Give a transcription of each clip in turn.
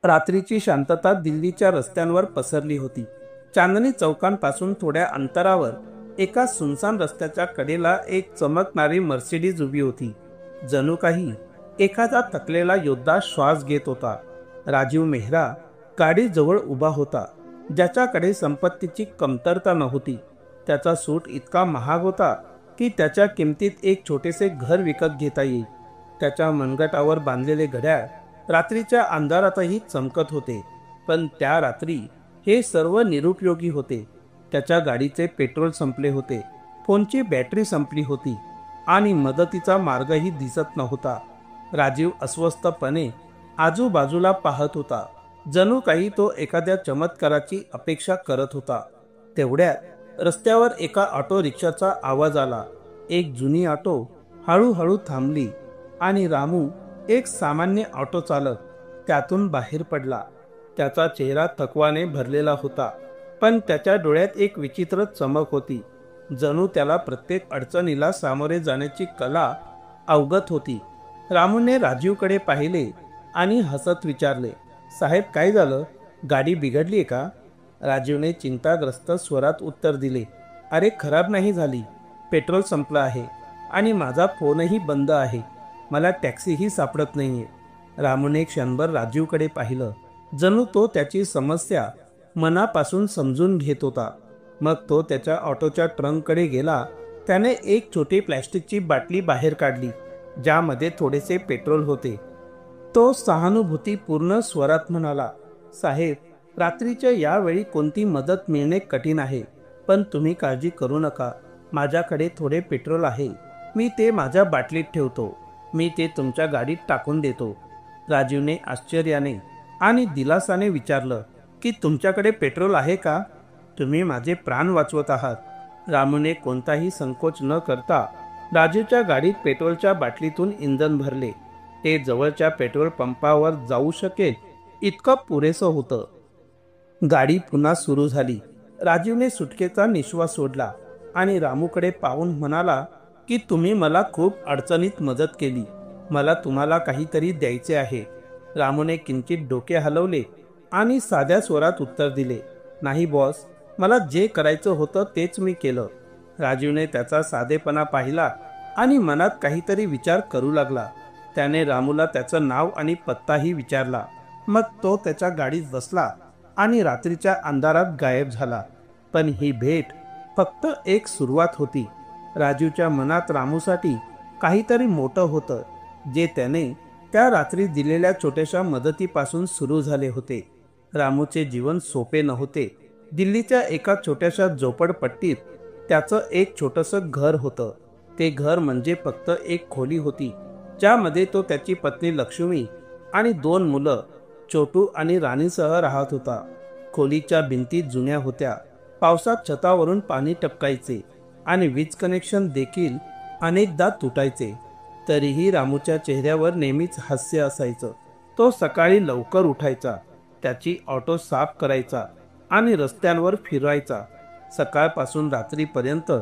रात्रीची शांतता दिल्लीच्या रस्त्यांवर पसरली होती. चांदणी चौकांपासून थोड्या अंतरावर एका सुनसान रस्त्याच्या कडेला एक चमकणारी मर्सिडीज उभी होती. जणू काही एखादा थकलेला योद्धा श्वास घेत होता. राजीव मेहरा गाडीजवळ उभा होता, ज्याच्याकडे संपत्तीची कमतरता नव्हती. त्याचा सूट इतका महाग होता की त्याच्या किमतीत एक छोटेसे घर विकत घेता येईल. त्याच्या मनगटावर बांधलेले घड्याळ रात्रीच्या अंधारातही चमकत होते, पण त्या रात्री हे सर्व निरुपयोगी होते. त्याच्या गाडीचे पेट्रोल संपले होते, फोनची बॅटरी संपली होती आणि मदतीचा मार्गही दिसत नव्हता. राजीव अस्वस्थपणे आजूबाजूला पाहत होता, जणू काही तो एखाद्या चमत्काराची अपेक्षा करत होता. तेवढ्यात रस्त्यावर एका ऑटो रिक्षाचा आवाज आला. एक जुनी ऑटो हळूहळू थांबली आणि रामू, एक सामान्य ऑटो चालक, त्यातून बाहेर पडला. त्याचा चेहरा थकवाने भरलेला होता, पण त्याच्या डोळ्यात एक विचित्र चमक होती. जणू त्याला प्रत्येक अडचणीला सामोरे जाण्याची कला अवगत होती. रामूने राजीवकडे पाहिले आणि हसत विचारले, साहेब, काय झालं? गाडी बिघडली का? राजीवने चिंताग्रस्त स्वरात उत्तर दिले, अरे, खराब नाही झाली. पेट्रोल संपलं आहे आणि माझा फोनही बंद आहे. मला टॅक्सीही सापडत नाहीये. रामूने क्षणभर राजीवकडे पाहिलं, जणू तो त्याची समस्या मनापासून समजून घेत होता. मग तो त्याच्या ऑटोच्या ट्रंककडे गेला. त्याने एक छोटी प्लॅस्टिकची बाटली बाहेर काढली, ज्यामध्ये थोडेसे पेट्रोल होते. तो सहानुभूतीपूर्ण स्वरात म्हणाला, साहेब, रात्रीच्या यावेळी कोणती मदत मिळणे कठीण आहे, पण तुम्ही काळजी करू नका. माझ्याकडे थोडे पेट्रोल आहे. मी ते माझ्या बाटलीत ठेवतो. मी ते तुमच्या गाडीत टाकून देतो. राजीवने आश्चर्याने आणि दिलासाने विचारलं की तुमच्याकडे पेट्रोल आहे का? तुम्ही माझे प्राण वाचवत आहात. रामूने कोणताही संकोच न करता राजीवच्या गाडीत पेट्रोलच्या बाटलीतून इंधन भरले. ते जवळच्या पेट्रोल पंपावर जाऊ शकेल इतकं पुरेसं होतं. गाडी पुन्हा सुरू झाली. राजीवने सुटकेचा निश्वास सोडला आणि रामूकडे पाहून म्हणाला की तुम्ही मला खूप अडचणीत मदत केली. मला तुम्हाला काहीतरी द्यायचे आहे. रामूने किंचित डोके हलवले आणि साध्या स्वरात उत्तर दिले, नाही बॉस, मला जे करायचं होतं तेच मी केलं. राजीवने त्याचा साधेपणा पाहिला आणि मनात काहीतरी विचार करू लागला. त्याने रामूला त्याचं नाव आणि पत्ताही विचारला. मग तो त्याच्या गाडीत बसला आणि रात्रीच्या अंधारात गायब झाला. पण ही भेट फक्त एक सुरुवात होती. राजीवच्या मनात रामूसाठी काहीतरी मोठं होतं, जे त्याने त्या रात्री दिलेल्या छोट्याशा मदतीपासून सुरू झाले होते. रामूचे जीवन सोपे नव्हते. दिल्लीच्या एका छोट्याशा झोपडपट्टीत त्याचं एक छोटंसं घर होतं. ते घर म्हणजे फक्त एक खोली होती, ज्यामध्ये तो त्याची पत्नी लक्ष्मी आणि 2 मुलं छोटू आणि राणीसह राहत होता. खोलीच्या भिंती जुन्या होत्या. पावसात छतावरून पाणी टपकायचे आणि वीज कनेक्शन देखील अनेकदा तुटायचे. तरीही रामूच्या चेहऱ्यावर नेहमीच हास्य असायचं. तो सकाळी लवकर उठायचा, त्याची ऑटो साफ करायचा आणि रस्त्यांवर फिरायचा. सकाळपासून रात्रीपर्यंत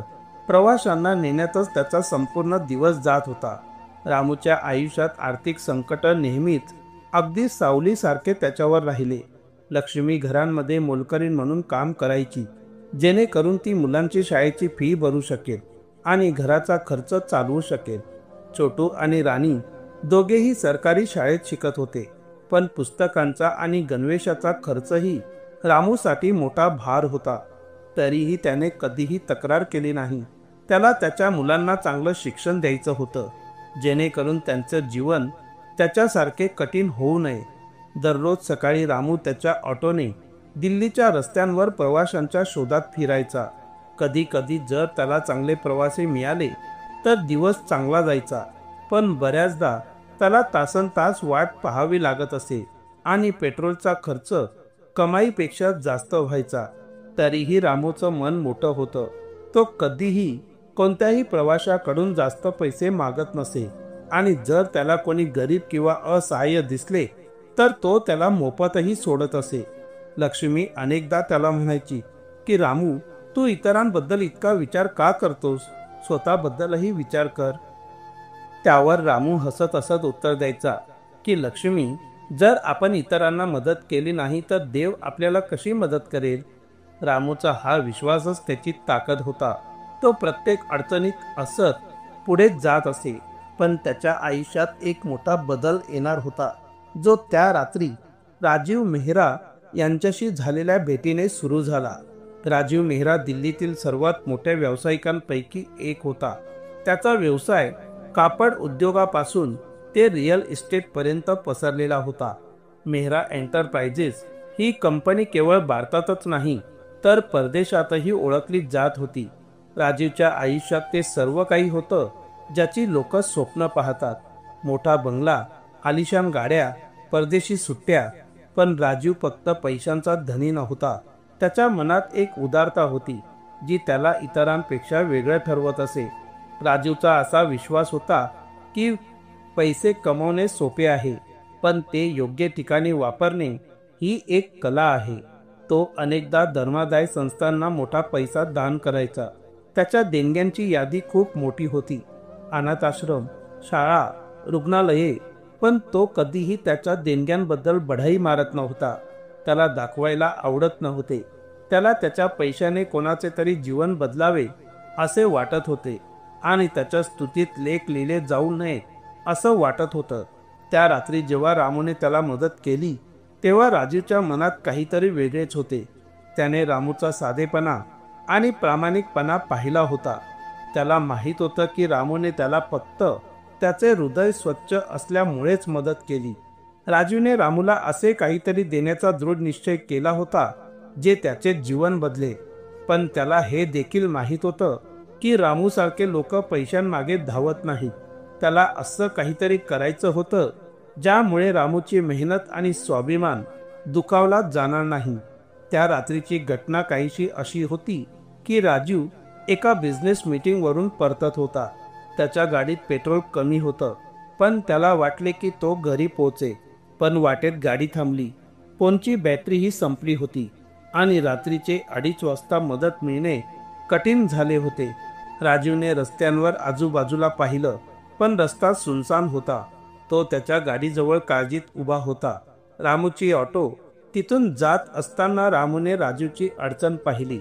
प्रवाशांना नेण्यातच त्याचा संपूर्ण दिवस जात होता. रामूच्या आयुष्यात आर्थिक संकट नेहमीच अगदी सावलीसारखे त्याच्यावर राहिले. लक्ष्मी घरांमध्ये मोलकरीण म्हणून काम करायची, जेणेकरून ती मुलांची शाळेची फी भरू शकेल आणि घराचा खर्च चालवू शकेल. छोटू आणि राणी दोघेही सरकारी शाळेत शिकत होते, पण पुस्तकांचा आणि गणवेशाचा खर्चही रामूसाठी मोठा भार होता. तरीही त्याने कधीही तक्रार केली नाही. त्याला त्याच्या मुलांना चांगलं शिक्षण द्यायचं होतं, जेणेकरून त्यांचं जीवन त्याच्यासारखे कठीण होऊ नये. दररोज सकाळी रामू त्याच्या ऑटोने दिल्लीच्या रस्त्यांवर प्रवाशांच्या शोधात फिरायचा. कधी कधी जर त्याला चांगले प्रवासी मिळाले तर दिवस चांगला जायचा, पण बऱ्याचदा त्याला तासनतास वाट पाहावी लागत असे आणि पेट्रोलचा खर्च कमाईपेक्षा जास्त व्हायचा. तरीही रामूचं मन मोठं होतं. तो कधीही कोणत्याही प्रवाशाकडून जास्त पैसे मागत नसे आणि जर त्याला कोणी गरीब किंवा असहाय्य दिसले तर तो त्याला मोफतही सोडत असे. लक्ष्मी अनेकदा त्याला म्हणायची की रामू, तू इतरांबद्दल इतका विचार का करतोस? स्वतःबद्दलही विचार कर. त्यावर रामू हसत हसत उत्तर द्यायचा की लक्ष्मी, जर आपण इतरांना मदत केली नाही तर देव आपल्याला कशी मदत करेल? रामूचा हा विश्वासच त्याची ताकद होता. तो प्रत्येक अडचणीत असत पुढे जात असे. पण त्याच्या आयुष्यात एक मोठा बदल येणार होता, जो त्या रात्री राजीव मेहरा यांच्याशी झालेल्या भेटीने सुरू झाला. राजीव मेहरा दिल्लीतील सर्वात मोठ्या व्यावसायिकांपैकी एक होता. त्याचा व्यवसाय कापड उद्योगापासून ते रिअल इस्टेटपर्यंत पसरलेला होता. मेहरा एंटरप्राइजेस ही कंपनी केवळ भारतातच नाही तर परदेशातही ओळखली जात होती. राजीवच्या आयुष्यात ते सर्व काही होतं ज्याची लोक स्वप्न पाहतात. मोठा बंगला, आलिशान गाड्या, परदेशी सुट्ट्या. पण राजीव फक्त पैशांचा धनी नव्हता. त्याच्या मनात एक उदारता होती जी त्याला इतरांपेक्षा वेगळं ठरवत असे. राजीवचा असा विश्वास होता की पैसे कमवणे सोपे आहे, पण ते योग्य ठिकाणी वापरणे ही एक कला आहे. तो अनेकदा धर्मादाय संस्थांना मोठा पैसा दान करायचा. त्याच्या देणग्यांची यादी खूप मोठी होती. अनाथाश्रम, शाळा, रुग्णालये. पण तो कधीही त्याच्या देणग्यांबद्दल बढाई मारत नव्हता. त्याला दाखवायला आवडत नव्हते. त्याला त्याच्या पैशाने कोणाचे तरी जीवन बदलावे असे वाटत होते आणि त्याच्या स्तुतीत लेख लिहिले जाऊ नये असं वाटत होतं. त्या रात्री जेव्हा रामूने त्याला मदत केली तेव्हा राजीवच्या मनात काहीतरी वेगळेच होते. त्याने रामूचा साधेपणा आणि प्रामाणिकपणा पाहिला होता. त्याला माहीत होतं की रामूने त्याला फक्त त्याचे हृदय स्वच्छ असल्यामुळेच मदत केली. राजीवने रामूला असे काहीतरी देण्याचा दृढ निश्चय केला होता जे त्याचे जीवन बदले. पण त्याला हे देखील माहीत होतं की रामूसारखे लोक पैशांमागे धावत नाहीत. त्याला असं काहीतरी करायचं होतं ज्यामुळे रामूची मेहनत आणि स्वाभिमान दुखावला जाणार नाही. त्या रात्रीची घटना काहीशी अशी होती की राजीव एका बिझनेस मीटिंगवरून परतत होता. त्याच्या गाडीत पेट्रोल कमी होतं, पण त्याला वाटले की तो घरी पोहोचे. पण वाटेत गाडी थांबली. फोनची बॅटरीही संपली होती आणि रात्रीचे 2:30 वाजता मदत मिळणे कठीण झाले होते. राजीवने रस्त्यांवर आजूबाजूला पाहिलं, पण रस्ता सुनसान होता. तो त्याच्या गाडीजवळ काळजीत उभा होता. रामूची ऑटो तिथून जात असताना रामूने राजीवची अडचण पाहिली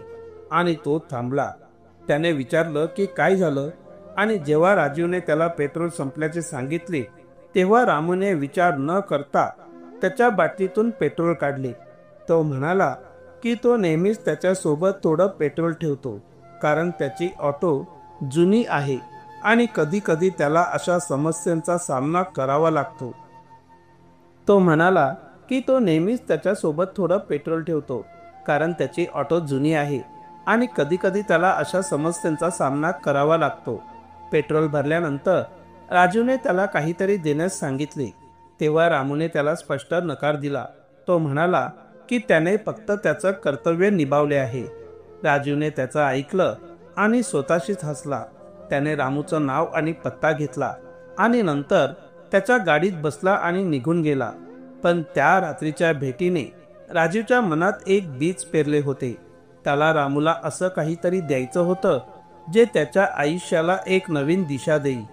आणि तो थांबला. त्याने विचारलं की काय झालं, आणि जेव्हा राजीवने त्याला पेट्रोल संपल्याचे सांगितले तेव्हा रामूने विचार न करता त्याच्या बाटलीतून पेट्रोल काढले. तो म्हणाला की तो नेहमीच त्याच्यासोबत थोडं पेट्रोल ठेवतो कारण त्याची ऑटो जुनी आहे आणि कधी कधी त्याला अशा समस्यांचा सामना करावा लागतो. तो म्हणाला की तो नेहमीच त्याच्यासोबत थोडं पेट्रोल ठेवतो कारण त्याची ऑटो जुनी आहे आणि कधी कधी त्याला अशा समस्यांचा सामना करावा लागतो. पेट्रोल भरल्यानंतर राजूने त्याला काहीतरी देण्यास सांगितले तेव्हा रामूने त्याला स्पष्ट नकार दिला. तो म्हणाला की त्याने फक्त त्याचं कर्तव्य निभावले आहे. राजूने त्याचं ऐकलं आणि स्वतःशीच हसला. त्याने रामूचं नाव आणि पत्ता घेतला आणि नंतर त्याच्या गाडीत बसला आणि निघून गेला. पण त्या रात्रीच्या भेटीने राजीवच्या मनात एक बीज पेरले होते. त्याला रामूला असं काहीतरी द्यायचं होतं जे त्याच्या आयुष्याला एक नवीन दिशा देईल.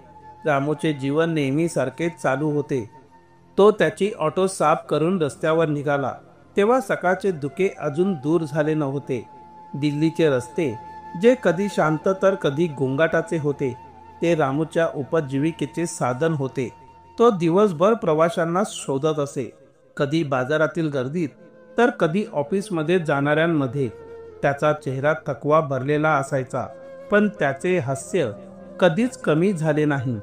रामूचे जीवन नेहमीसारखेच चालू होते. तो त्याची ऑटो साफ करून रस्त्यावर निघाला तेव्हा सकाळचे धुके अजून दूर झाले नव्हते. दिल्लीचे रस्ते जे कधी शांत तर कधी गोंगाटाचे होते ते रामूच्या उपजीविकेचे साधन होते. तो दिवसभर प्रवाशांना शोधत असे, कधी बाजारातील गर्दीत तर कधी ऑफिसमध्ये जाणाऱ्यांमध्ये. त्याचा चेहरा थकवा भरलेला असायचा, पण त्याचे हास्य कधीच कमी झाले नाही.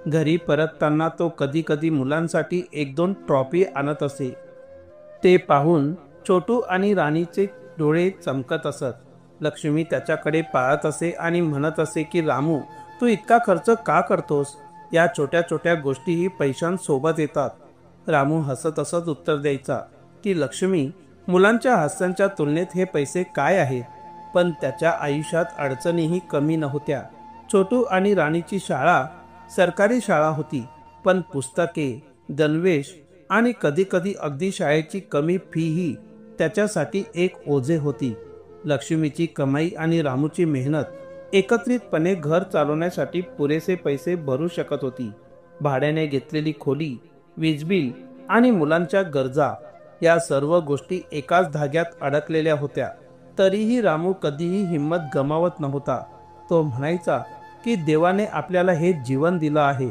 घरी परतताना तो कधी कधी मुलांसाठी 1-2 ट्रॉफी आणत असे. ते पाहून छोटू आणि राणीचे डोळे चमकत असत. लक्ष्मी त्याच्याकडे पाहत असे आणि म्हणत असे की रामू, तू इतका खर्च का करतोस? या छोट्या छोट्या गोष्टीही पैशांसोबत येतात. रामू हसत हसत उत्तर द्यायचा की लक्ष्मी, मुलांच्या हास्यांच्या तुलनेत हे पैसे काय आहेत? पण त्याच्या आयुष्यात अडचणीही कमी नव्हत्या. छोटू आणि राणीची शाळा सरकारी शाळा होती, पण पुस्तके, गणवेश आणि कधी कधी अगदी शाळेची कमी फीही त्याच्यासाठी एक ओझे होती. लक्ष्मीची कमाई आणि रामूची मेहनत एकत्रितपणे घर चालवण्यासाठी पुरेसे पैसे भरू शकत होती. भाड्याने घेतलेली खोली, वीज बिल आणि मुलांच्या गरजा या सर्व गोष्टी एकाच धाग्यात अडकलेल्या होत्या. तरीही रामू कधीही हिंमत गमावत नव्हता. तो म्हणायचा की देवाने आपल्याला हे जीवन दिलं आहे,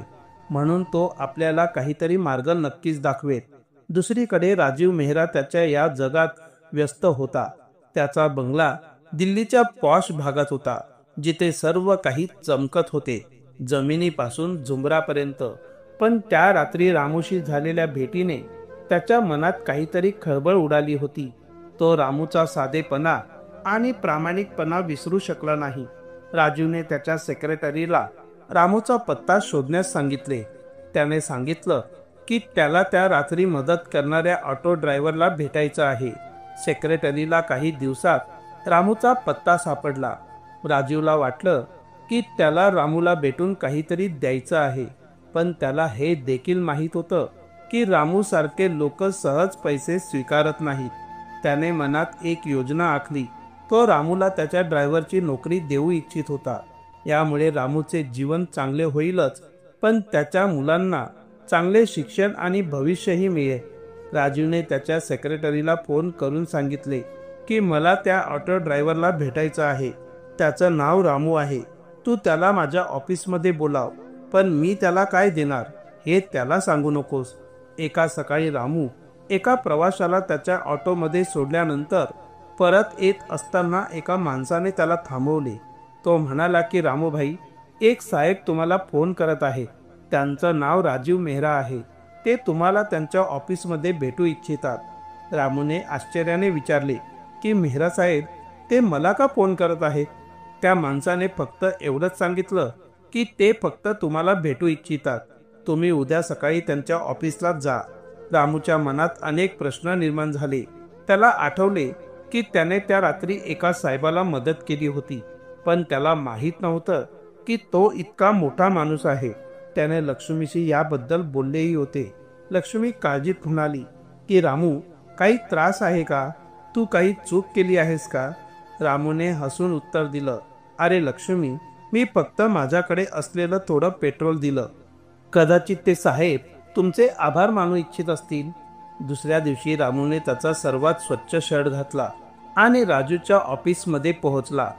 म्हणून तो आपल्याला काहीतरी मार्ग नक्कीच दाखवेल. दुसरीकडे राजीव मेहरा त्याच्या या जगात व्यस्त होता. त्याचा बंगला दिल्लीच्या पॉश भागात होता, जिथे सर्व काही चमकत होते, जमिनीपासून झुंबरापर्यंत. पण त्या रात्री रामूशी झालेल्या भेटीने त्याच्या मनात काहीतरी खळबळ उडाली होती. तो रामूचा साधेपणा आणि प्रामाणिकपणा विसरू शकला नाही. राजूने त्याच्या सेक्रेटरीला रामूचा पत्ता शोधण्यास सांगितले. त्याने सांगितलं की त्याला त्या रात्री मदत करणाऱ्या ऑटो ड्रायव्हरला भेटायचं आहे. सेक्रेटरीला काही दिवसात रामूचा पत्ता सापडला. राजीवला वाटलं की त्याला रामूला भेटून काहीतरी द्यायचं आहे, पण त्याला हे देखील माहीत होतं की रामू सारखे लोक सहज पैसे स्वीकारत नाहीत. त्याने मनात एक योजना आखली. तो रामूला त्याच्या ड्रायव्हरची नोकरी देऊ इच्छित होता. यामुळे रामूचे जीवन चांगले होईलच, पण त्याच्या मुलांना चांगले शिक्षण आणि भविष्यही मिळेल. राजूने त्याच्या सेक्रेटरीला फोन करून सांगितले की मला त्या ऑटो ड्रायव्हरला भेटायचं आहे. त्याचं नाव रामू आहे. तू त्याला माझ्या ऑफिसमध्ये बोलाव, पण मी त्याला काय देणार हे त्याला सांगू नकोस. एका सकाळी रामू एका प्रवाशाला त्याच्या ऑटोमध्ये सोडल्यानंतर परत येत असताना एका माणसाने त्याला थांबवले. तो म्हणाला की रामू भाई, एक साहेब तुम्हाला फोन करत आहे. त्यांचं नाव राजीव मेहरा आहे. ते तुम्हाला त्यांच्या ऑफिसमध्ये भेटू इच्छितात. रामूने आश्चर्याने विचारले की मेहरा साहेब, ते मला का फोन करत आहेत? त्या माणसाने फक्त एवढंच सांगितलं की ते फक्त तुम्हाला भेटू इच्छितात. तुम्ही उद्या सकाळी त्यांच्या ऑफिसला जा. रामूच्या मनात अनेक प्रश्न निर्माण झाले. त्याला आठवले की त्याने त्या रात्री एका साहेबाला मदत केली होती, पण त्याला माहीत नव्हतं की तो इतका मोठा माणूस आहे. त्याने लक्ष्मीशी याबद्दल बोललेही होते. लक्ष्मी काळजीत म्हणाली की रामू, काही त्रास आहे का? तू काही चूक केली आहेस का? रामूने हसून उत्तर दिलं, अरे लक्ष्मी, मी फक्त माझ्याकडे असलेलं थोडं पेट्रोल दिलं. कदाचित ते साहेब तुमचे आभार मानू इच्छित असतील. दुसऱ्या दिवशी रामूने त्याचा सर्वात स्वच्छ शर्ट घातला आणि राजूच्या ऑफिसमध्ये पोहोचला.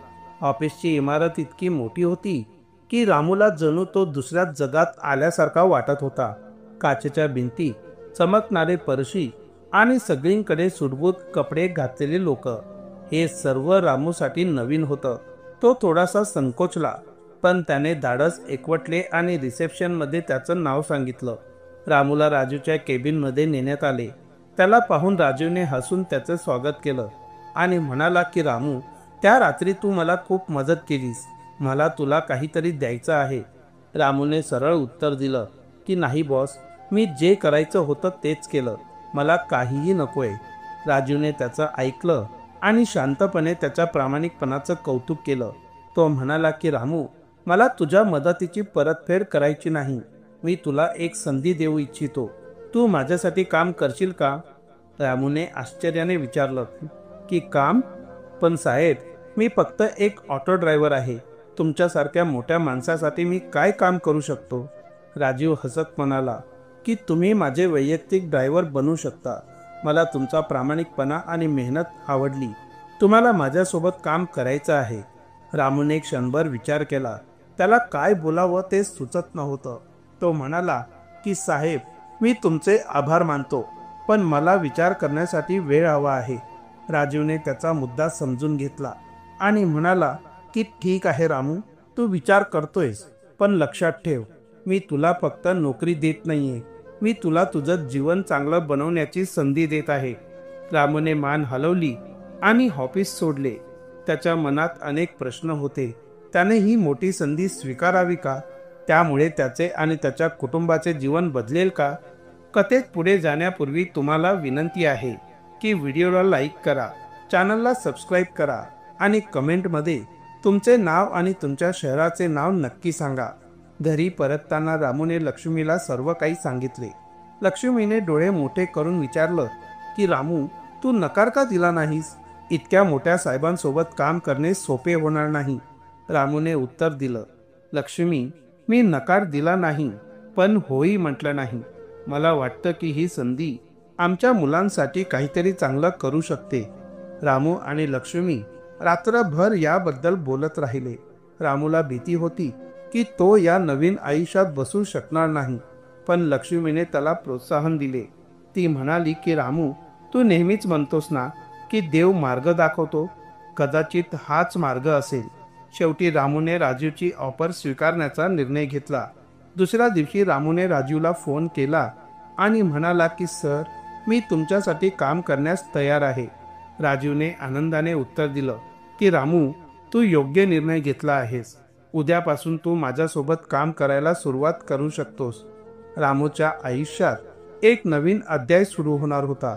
ऑफिसची इमारत इतकी मोठी होती की रामूला जणू तो दुसऱ्या जगात आल्यासारखा वाटत होता. काचेच्या भिंती, चमकणारे परशी आणि सगळीकडे सुटबूत कपडे घातलेले लोक, हे सर्व रामूसाठी नवीन होतं. तो थोडासा संकोचला, पण त्याने धाडस एकवटले आणि रिसेप्शनमध्ये त्याचं नाव सांगितलं. रामूला राजूच्या केबिनमध्ये नेण्यात आले. त्याला पाहून राजूने हसून त्याचं स्वागत केलं आणि म्हणाला की रामू, त्या रात्री तू मला खूप मदत केलीस. मला तुला काहीतरी द्यायचं आहे. रामूने सरळ उत्तर दिलं की नाही बॉस, मी जे करायचं होतं तेच केलं. मला काहीही नकोय. राजूने त्याचं ऐकलं आणि शांतपणे त्याच्या प्रामाणिकपणाचं कौतुक केलं. तो म्हणाला की रामू, मला तुझ्या मदतीची परतफेड करायची नाही. मी तुला एक संधी देऊ इच्छितो. तू माझ्यासाठी काम करशील का? रामूने आश्चर्याने विचारलं की काम? पण साहेब, मी फक्त एक ऑटो ड्रायव्हर आहे. तुमच्यासारख्या मोठ्या माणसासाठी मी काय काम करू शकतो? राजीव हसत म्हणाला की तुम्ही माझे वैयक्तिक ड्रायव्हर बनू शकता. मला तुमचा प्रामाणिकपणा आणि मेहनत आवडली. तुम्हाला माझ्यासोबत काम करायचं आहे. रामूने क्षणभर विचार केला. त्याला काय बोलावं ते सुचत नव्हतं. तो म्हणाला की साहेब, मी तुमचे आभार मानतो, पण मला विचार करण्यासाठी वेळ हवा आहे. राजीवने त्याचा मुद्दा समजून घेतला आणि म्हणाला की ठीक आहे रामू, तू विचार करतोयस, पण लक्षात ठेव, मी तुला फक्त नोकरी देत नाहीये. मी तुला तुझं जीवन चांगलं बनवण्याची संधी देत आहे. रामूने मान हलवली आणि ऑफिस सोडले. त्याच्या मनात अनेक प्रश्न होते. त्याने ही मोठी संधी स्वीकारावी का? त्यामुळे त्याचे आणि त्याच्या कुटुंबाचे जीवन बदलेल का? कथेत पुढे जाण्यापूर्वी तुम्हाला विनंती आहे की व्हिडिओला लाईक करा, चॅनलला सबस्क्राईब करा आणि कमेंटमध्ये तुमचे नाव आणि तुमच्या शहराचे नाव नक्की सांगा. घरी परतताना रामूने लक्ष्मीला सर्व काही सांगितले. लक्ष्मीने डोळे मोठे करून विचारलं की रामू, तू नकार का दिला नाहीस? इतक्या मोठ्या साहेबांसोबत काम करणे सोपे होणार नाही. रामूने उत्तर दिलं, लक्ष्मी, मी नकार दिला नाही, पण होई म्हटलं नाही. मला वाटतं की ही संधी आमच्या मुलांसाठी काहीतरी चांगलं करू शकते. रामू आणि लक्ष्मी रात्रभर याबद्दल बोलत राहिले. रामूला भीती होती की तो या नवीन आयुष्यात बसू शकणार नाही, पण लक्ष्मीने त्याला प्रोत्साहन दिले. ती म्हणाली की रामू, तू नेहमीच म्हणतोस ना की देव मार्ग दाखवतो, कदाचित हाच मार्ग असेल. शेवटी रामूने राजूची ऑफर स्वीकारण्याचा निर्णय घेतला. दुसऱ्या दिवशी रामूने राजूला फोन केला आणि म्हणाला की सर, मी तुमच्यासाठी काम करण्यास तयार आहे. राजूने आनंदाने उत्तर दिलं की रामू, तू योग्य निर्णय घेतला आहेस. उद्यापासून तू माझ्यासोबत काम करायला सुरुवात करू शकतोस. रामूच्या आयुष्यात एक नवीन अध्याय सुरू होणार होता.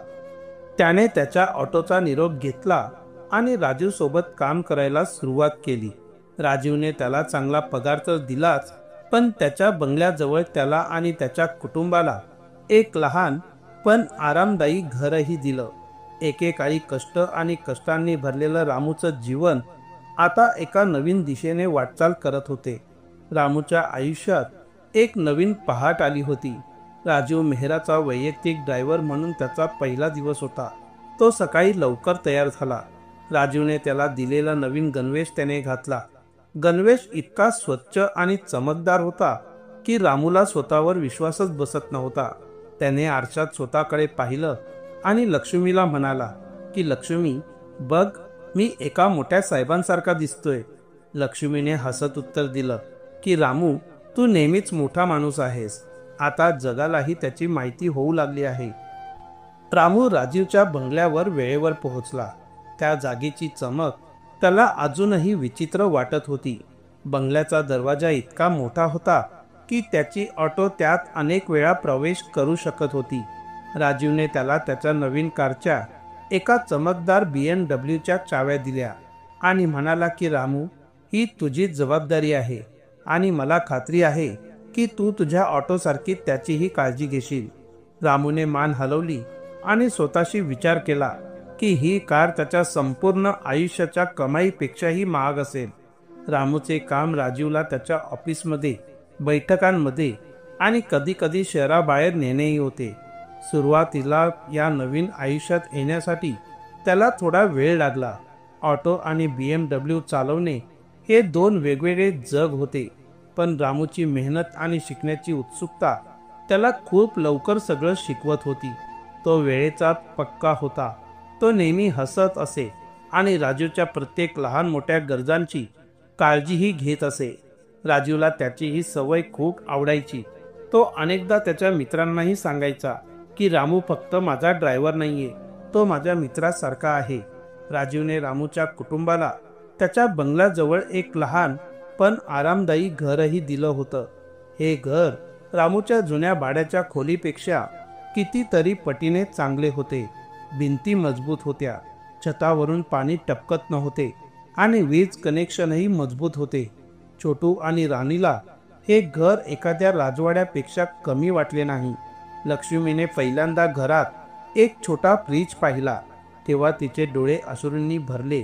त्याने त्याच्या ऑटोचा निरोप घेतला आणि राजू सोबत काम करायला सुरुवात केली. राजूने त्याला चांगला पगार तर दिलाच, पण त्याच्या बंगल्याजवळ त्याला आणि त्याच्या कुटुंबाला एक लहान पण आरामदायी घरही दिलं. एकेकाळी कष्ट आणि कष्टांनी भरलेलं रामूचं जीवन आता एका नवीन दिशेने वाटचाल करत होते. रामूच्या आयुष्यात एक नवीन पहाट आली होती. राजू मेहराचा वैयक्तिक ड्रायव्हर म्हणून त्याचा पहिला दिवस होता. तो सकाळी लवकर तयार झाला. राजूने त्याला दिलेला नवीन गणवेश त्याने घातला. गणवेश इतका स्वच्छ आणि चमकदार होता की रामूला स्वतःवर विश्वासच बसत नव्हता. त्याने आरशात स्वतःकडे पाहिलं आणि लक्ष्मीला म्हणाला की लक्ष्मी, बघ, मी एका मोठ्या साहेबांसारखा दिसतोय. लक्ष्मीने हसत उत्तर दिलं की रामू, तू नेहमीच मोठा माणूस आहेस. आता जगालाही त्याची माहिती होऊ लागली आहे. रामू राजीवच्या बंगल्यावर वेळेवर पोहोचला. त्या जागेची चमक त्याला अजूनही विचित्र वाटत होती. बंगल्याचा दरवाजा इतका मोठा होता की त्याची ऑटो त्यात अनेक वेळा प्रवेश करू शकत होती. राजीवने त्याला त्याच्या नवीन कारच्या एका चमकदार BMW चाव्या दिल्या आणि म्हणाला की रामू, ही तुझी जबाबदारी आहे आणि मला खात्री आहे की तू तुझ्या ऑटोसारखी त्याचीही काळजी घेशील. रामूने मान हलवली आणि स्वतःशी विचार केला की ही कार त्याच्या संपूर्ण आयुष्याच्या कमाईपेक्षाही महाग असेल. रामूचे काम राजीवला त्याच्या ऑफिसमध्ये, बैठकांमध्ये आणि कधीकधी शहराबाहेर नेणेही होते. सुरुवातीला या नवीन आयुष्यात येण्यासाठी त्याला थोडा वेळ लागला. ऑटो आणि BMW चालवणे हे दोन वेगवेगळे जग होते, पण रामूची मेहनत आणि शिकण्याची उत्सुकता त्याला खूप लवकर सगळं शिकवत होती. तो वेळेचा पक्का होता. तो नेहमी हसत असे आणि राजूच्या प्रत्येक लहान मोठ्या गरजांची काळजीही घेत असे. राजूला त्याची ही सवय खूप आवडायची. तो अनेकदा त्याच्या मित्रांनाही सांगायचा की रामू फक्त माझा ड्रायव्हर नाहीये, तो माझ्या मित्रासारखा आहे. राजूने रामूच्या कुटुंबाला त्याच्या बंगल्याजवळ एक लहान पण आरामदायी घरही दिलं होतं. हे घर रामूच्या जुन्या भाड्याच्या खोलीपेक्षा कितीतरी पटीने चांगले होते. भिंती मजबूत होत्या, छतावरून पाणी टपकत नव्हते आणि वीज कनेक्शनही मजबूत होते. छोटू आणि राणीला हे घर एखाद्या राजवाड्यापेक्षा कमी वाटले नाही. लक्ष्मीने पहिल्यांदा घरात एक छोटा फ्रीज पाहिला तेव्हा तिचे डोळे अश्रूंनी भरले.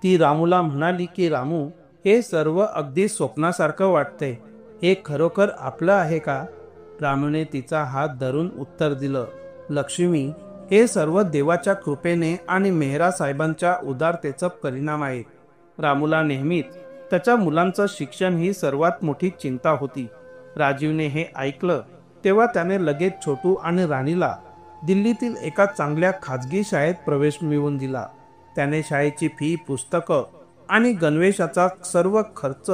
ती रामूला म्हणाली की रामू, हे सर्व अगदी स्वप्नासारखं वाटतंय. हे खरोखर आपलं आहे का? रामूने तिचा हात धरून उत्तर दिलं, लक्ष्मी, हे सर्व देवाच्या कृपेने आणि मेहरा साहेबांच्या उदारतेचा परिणाम आहे. रामूला नेहमीच त्याच्या मुलांचं शिक्षण ही सर्वात मोठी चिंता होती. राजीवने हे ऐकलं तेव्हा त्याने लगेच छोटू आणि राणीला दिल्लीतील एका चांगल्या खाजगी शाळेत प्रवेश मिळवून दिला. त्याने शाळेची फी, पुस्तकं आणि गणवेशाचा सर्व खर्च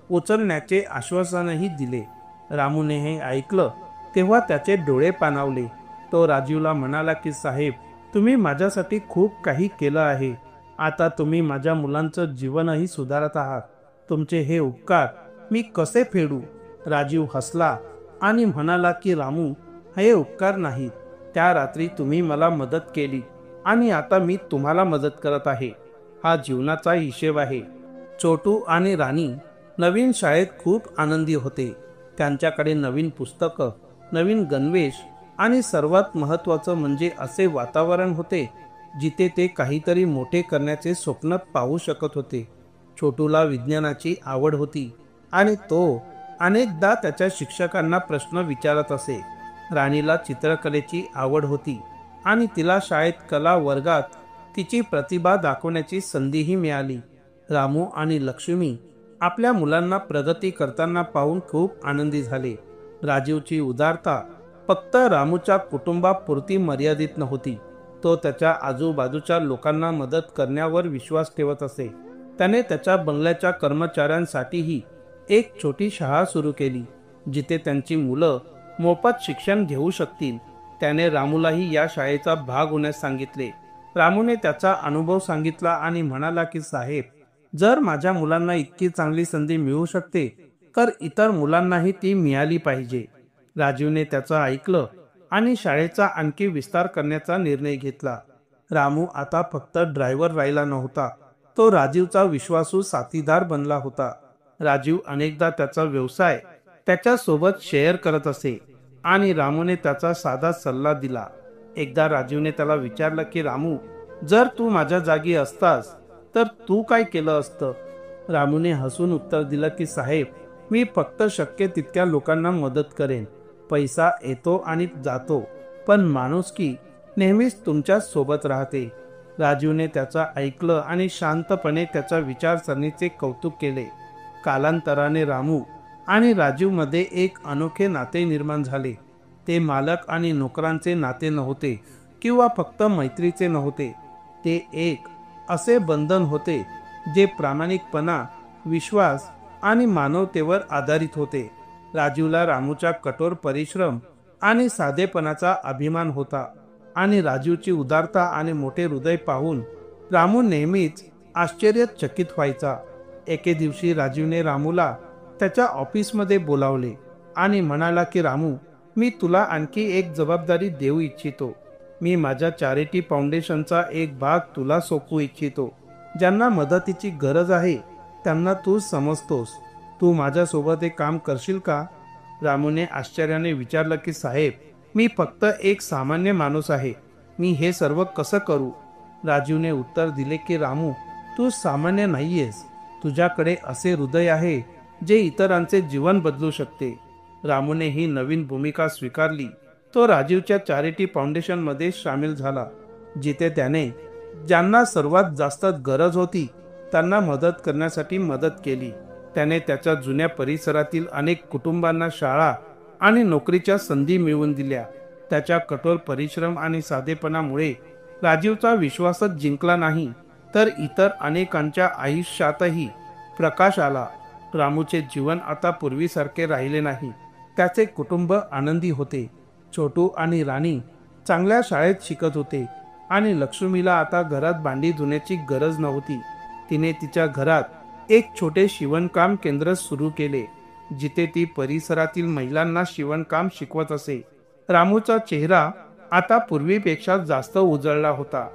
उचलण्याचे आश्वासनही दिले. रामूने हे ऐकलं तेव्हा त्याचे डोळे पाणावले. तो राजीवला म्हणाला की साहेब, तुम्ही माझ्यासाठी खूप काही केलं आहे. आता तुम्ही माझ्या मुलांचं जीवनही सुधारत आहात. तुमचे हे उपकार मी कसे फेडू? राजीव हसला आणि म्हणाला की रामू, हे उपकार नाहीत. त्या रात्री तुम्ही मला मदत केली आणि आता मी तुम्हाला मदत करत आहे. हा जीवनाचा हिशेब आहे. छोटू आणि राणी नवीन शाळेत खूप आनंदी होते. त्यांच्याकडे नवीन पुस्तकं, नवीन गणवेश आणि सर्वात महत्त्वाचं म्हणजे असे वातावरण होते जिथे ते काहीतरी मोठे करण्याचे स्वप्न पाहू शकत होते. छोटूला विज्ञानाची आवड होती आणि तो अनेकदा त्याच्या शिक्षकांना प्रश्न विचारत असे. राणीला चित्रकलेची आवड होती आणि तिला शाळेत कला वर्गात तिची प्रतिभा दाखवण्याची संधीही मिळाली. रामू आणि लक्ष्मी आपल्या मुलांना प्रगती करताना पाहून खूप आनंदी झाले. राजीवची उदारता फक्त रामूच्या कुटुंबापुरती मर्यादित नव्हती. तो त्याच्या आजूबाजूच्या लोकांना मदत करण्यावर विश्वास ठेवत असे. त्याने त्याच्या बंगल्याच्या कर्मचाऱ्यांसाठीही एक छोटी शाळा सुरू केली, जिथे त्यांची मुलं मोफत शिक्षण घेऊ शकतील. त्याने रामूलाही या शाळेचा भाग होण्यास सांगितले. रामूने त्याचा अनुभव सांगितला आणि म्हणाला की साहेब, जर माझ्या मुलांना इतकी चांगली संधी मिळू शकते तर इतर मुलांनाही ती मिळाली पाहिजे. राजीवने त्याचं ऐकलं आणि शाळेचा आणखी विस्तार करण्याचा निर्णय घेतला. रामू आता फक्त ड्रायव्हर राहिला नव्हता, तो राजीवचा विश्वासू साथीदार बनला होता. राजीव अनेकदा त्याचा व्यवसाय त्याच्या सोबत शेअर करत असे आणि रामूने त्याचा साधा सल्ला दिला. एकदा राजीवने त्याला विचारलं की रामू, जर तू माझ्या जागी असतास तर तू काय केलं असतं? रामूने हसून उत्तर दिलं की साहेब, मी फक्त शक्य तितक्या लोकांना मदत करेन. पैसा येतो आणि जातो, पण माणुसकी नेहमीच तुमच्या सोबत राहते. राजीवने त्याचं ऐकलं आणि शांतपणे त्याच्या विचारसरणीचे कौतुक केले. कालांतराने रामू आणि राजीवमध्ये एक अनोखे नाते निर्माण झाले. ते मालक आणि नोकरांचे नाते नव्हते किंवा फक्त मैत्रीचे नव्हते. ते एक असे बंधन होते जे प्रामाणिकपणा, विश्वास आणि मानवतेवर आधारित होते. राजीवला रामूच्या कठोर परिश्रम आणि साधेपणाचा अभिमान होता आणि राजीवची उदारता आणि मोठे हृदय पाहून रामू नेहमीच आश्चर्यचकित व्हायचा. एके दिवशी राजीवने रामूला त्याच्या ऑफिसमध्ये बोलावले आणि म्हणाला की रामू, मी तुला आणखी एक जबाबदारी देऊ इच्छितो. मी माझ्या चॅरिटी फाउंडेशनचा एक भाग तुला सोपवू इच्छितो. ज्यांना मदतीची गरज आहे त्यांना तू समजतोस. तू माझ्यासोबत एक काम करशील का? रामूने आश्चर्याने विचारलं की साहेब, मी फक्त एक सामान्य माणूस आहे, मी हे सर्व कसं करू? राजीवने उत्तर दिले की रामू, तू सामान्य नाहीयेस. तुझ्याकडे असे हृदय आहे जे इतरांचे जीवन बदलू शकते. रामूने ही नवीन भूमिका स्वीकारली. तो राजीवच्या चॅरिटी फाउंडेशनमध्ये सामील झाला, जिथे त्याने ज्यांना सर्वात जास्त गरज होती त्यांना मदत करण्यासाठी मदत केली. त्याने त्याच्या जुन्या परिसरातील अनेक कुटुंबांना शाळा आणि नोकरीच्या संधी मिळवून दिल्या. त्याच्या कठोर परिश्रम आणि साधेपणामुळे राजीवचा विश्वासच जिंकला नाही, तर इतर अनेकांच्या आयुष्यातही प्रकाश आला. रामूचे जीवन आता पूर्वीसारखे राहिले नाही. त्याचे कुटुंब आनंदी होते. छोटू आणि राणी चांगल्या शाळेत शिकत होते आणि लक्ष्मीला आता घरात भांडी धुण्याची गरज नव्हती. तिने तिच्या घरात एक छोटे शिवणकाम केंद्र सुरू केले, जिथे ती परिसरातील महिलांना शिवणकाम शिकवत असे. रामूचा चेहरा आता पूर्वीपेक्षा जास्त उजळला होता,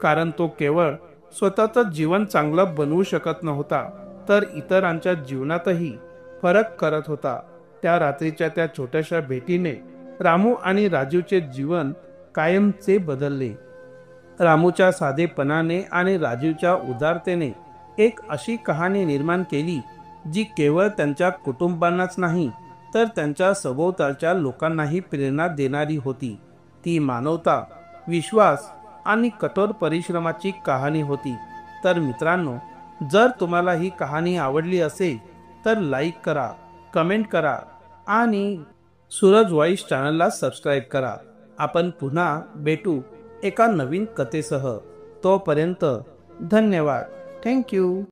कारण तो केवळ स्वतःचं जीवन चांगलं बनवू शकत नव्हता, तर इतरांच्या जीवनातही फरक करत होता. त्या रात्रीच्या त्या छोट्याशा भेटीने रामू आणि राजीवचे जीवन कायमचे बदलले. रामूच्या साधेपणाने आणि राजीवच्या उदारतेने एक अशी कहाणी निर्माण केली जी केवळ त्यांच्या कुटुंबांनाच नाही, तर त्यांच्या सभोवतालच्या लोकांनाही प्रेरणा देणारी होती. ती मानवता, विश्वास आणि कठोर परिश्रमाची कहाणी होती. तर मित्रांनो, जर तुम्हाला ही कहाणी आवडली असेल तर लाईक करा, कमेंट करा आणि सूरज व्हॉइस चॅनलला सबस्क्राईब करा. आपण पुन्हा भेटू एका नवीन कथेसह. तोपर्यंत धन्यवाद. थँक्यू.